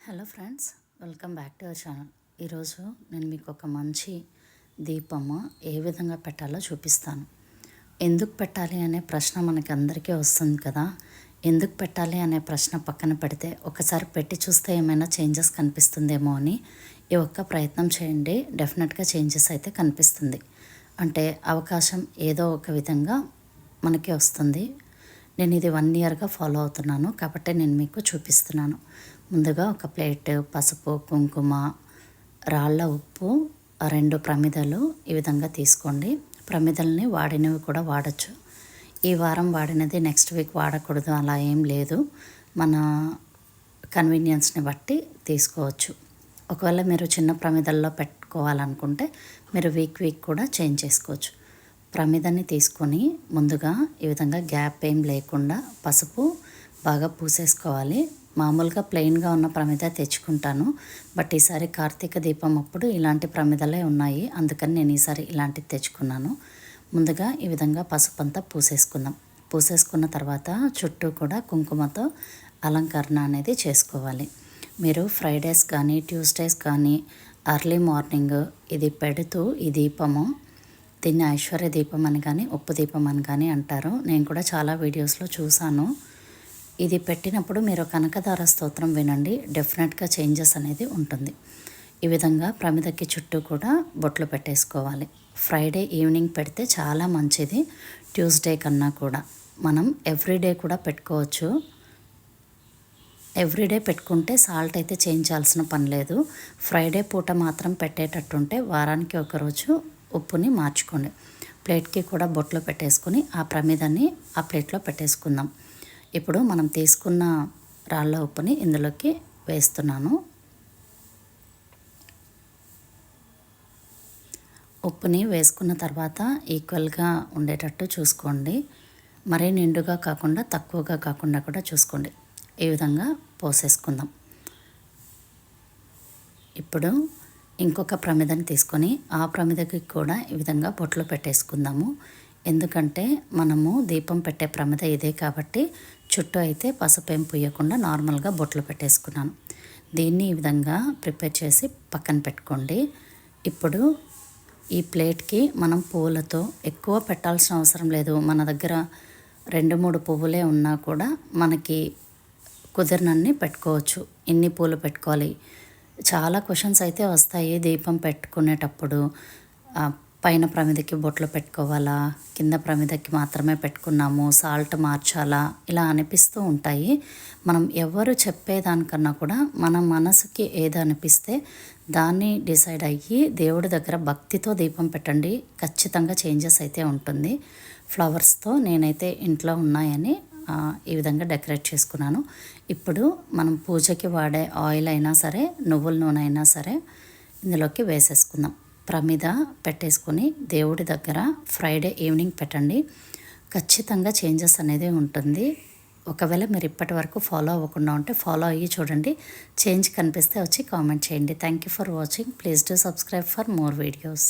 Hello friends, welcome back to our channel. ఈరోజు నేను మీకు ఒక మంచి దీపము ఏ విధంగా పెట్టాలో చూపిస్తాను. ఎందుకు పెట్టాలి అనే ప్రశ్న మనకి అందరికీ వస్తుంది కదా. ఎందుకు పెట్టాలి అనే ప్రశ్న పక్కన పెడితే ఒకసారి పెట్టి చూస్తే ఏమైనా చేంజెస్ కనిపిస్తుందేమో అని ఈ ఒక్క ప్రయత్నం చేయండి. డెఫినెట్గా చేంజెస్ అయితే కనిపిస్తుంది. అంటే అవకాశం ఏదో ఒక విధంగా మనకి వస్తుంది. నేను ఇది 1 ఇయర్గా ఫాలో అవుతున్నాను కాబట్టి నేను మీకు చూపిస్తున్నాను. ముందుగా ఒక ప్లేట్ పసుపు, కుంకుమ, రాళ్ళ ఉప్పు, 2 ప్రమిదలు ఈ విధంగా తీసుకోండి. ప్రమిదల్ని వాడినవి కూడా వాడచ్చు. ఈ వారం వాడినది నెక్స్ట్ వీక్ వాడకూడదు అలా ఏం లేదు. మన కన్వీనియన్స్ని బట్టి తీసుకోవచ్చు. ఒకవేళ మీరు చిన్న ప్రమిదల్లో పెట్టుకోవాలనుకుంటే మీరు వీక్ కూడా చేంజ్ చేసుకోవచ్చు. ప్రమిదని తీసుకొని ముందుగా ఈ విధంగా గ్యాప్ ఏం లేకుండా పసుపు బాగా పూసేసుకోవాలి. మామూలుగా ప్లెయిన్గా ఉన్న ప్రమిద తెచ్చుకుంటాను, బట్ ఈసారి కార్తీక దీపం అప్పుడు ఇలాంటి ప్రమిదలే ఉన్నాయి, అందుకని నేను ఈసారి ఇలాంటివి తెచ్చుకున్నాను. ముందుగా ఈ విధంగా పసుపు అంతా పూసేసుకున్న తర్వాత చుట్టూ కూడా కుంకుమతో అలంకరణ అనేది చేసుకోవాలి. మీరు ఫ్రైడేస్ కానీ ట్యూస్డేస్ కానీ ఎర్లీ మార్నింగ్ ఇది పెడుతూ ఈ దీపము, దీన్ని ఐశ్వర్య దీపం అని కానీ ఉప్పు దీపం అని కానీ అంటారు. నేను కూడా చాలా వీడియోస్లో చూశాను. ఇది పెట్టినప్పుడు మీరు కనకదార స్తోత్రం వినండి, డెఫినెట్గా చేంజెస్ అనేది ఉంటుంది. ఈ విధంగా ప్రమిదకి చుట్టూ కూడా బొట్లు పెట్టేసుకోవాలి. ఫ్రైడే ఈవినింగ్ పెడితే చాలా మంచిది. ట్యూస్డే కన్నా కూడా మనం ఎవ్రీడే కూడా పెట్టుకోవచ్చు. ఎవ్రీడే పెట్టుకుంటే సాల్ట్ అయితే చేంజ్ చేయాల్సిన పని లేదు. ఫ్రైడే పూట మాత్రం పెట్టేటట్టుంటే వారానికి ఒకరోజు ఉప్పుని మార్చుకోండి. ప్లేట్కి కూడా బొట్లు పెట్టేసుకొని ఆ ప్రమిదని ఆ ప్లేట్లో పెట్టేసుకుందాం. ఇప్పుడు మనం తీసుకున్న రాళ్ళ ఉప్పుని ఇందులోకి వేస్తున్నాను. ఉప్పుని వేసుకున్న తర్వాత ఈక్వల్గా ఉండేటట్టు చూసుకోండి. మరీ నిండుగా కాకుండా తక్కువగా కాకుండా కూడా చూసుకోండి. ఈ విధంగా పోసేసుకుందాం. ఇప్పుడు ఇంకొక ప్రమిదని తీసుకొని ఆ ప్రమిదకి కూడా ఈ విధంగా బొట్లు పెట్టేసుకుందాము. ఎందుకంటే మనము దీపం పెట్టే ప్రమిద ఇదే కాబట్టి చుట్టూ అయితే పసుపు ఏం పూయకుండా నార్మల్గా బొట్లు పెట్టేసుకున్నాను. దీన్ని ఈ విధంగా ప్రిపేర్ చేసి పక్కన పెట్టుకోండి. ఇప్పుడు ఈ ప్లేట్కి మనం పువ్వులతో ఎక్కువ పెట్టాల్సిన అవసరం లేదు. మన దగ్గర 2-3 పువ్వులే ఉన్నా కూడా మనకి కుదిరినన్ని పెట్టుకోవచ్చు. ఎన్ని పూలు పెట్టుకోవాలి, చాలా క్వశ్చన్స్ అయితే వస్తాయి దీపం పెట్టుకునేటప్పుడు. పైన ప్రమిదకి బొట్లు పెట్టుకోవాలా, కింద ప్రమిదకి మాత్రమే పెట్టుకున్నాము, సాల్ట్ మార్చాలా, ఇలా అనిపిస్తూ ఉంటాయి. మనం ఎవరు చెప్పేదానికన్నా కూడా మన మనసుకి ఏది అనిపిస్తే దాన్ని డిసైడ్ అయ్యి దేవుడి దగ్గర భక్తితో దీపం పెట్టండి. ఖచ్చితంగా చేంజెస్ అయితే ఉంటుంది. ఫ్లవర్స్తో నేనైతే ఇంట్లో ఉన్నాయని ఈ విధంగా డెకరేట్ చేసుకున్నాను. ఇప్పుడు మనం పూజకి వాడే ఆయిల్ అయినా సరే, నువ్వుల నూనె అయినా సరే ఇందులోకి వేసేసుకుందాం. ప్రమిద పెట్టేసుకొని దేవుడి దగ్గర ఫ్రైడే ఈవినింగ్ పెట్టండి. ఖచ్చితంగా చేంజెస్ అనేది ఉంటుంది. ఒకవేళ మీరు ఇప్పటి వరకు ఫాలో అవ్వకుండా ఉంటే ఫాలో అయ్యి చూడండి. చేంజ్ కనిపిస్తే వచ్చి కామెంట్ చేయండి. Thank you for watching. Please do subscribe for more videos.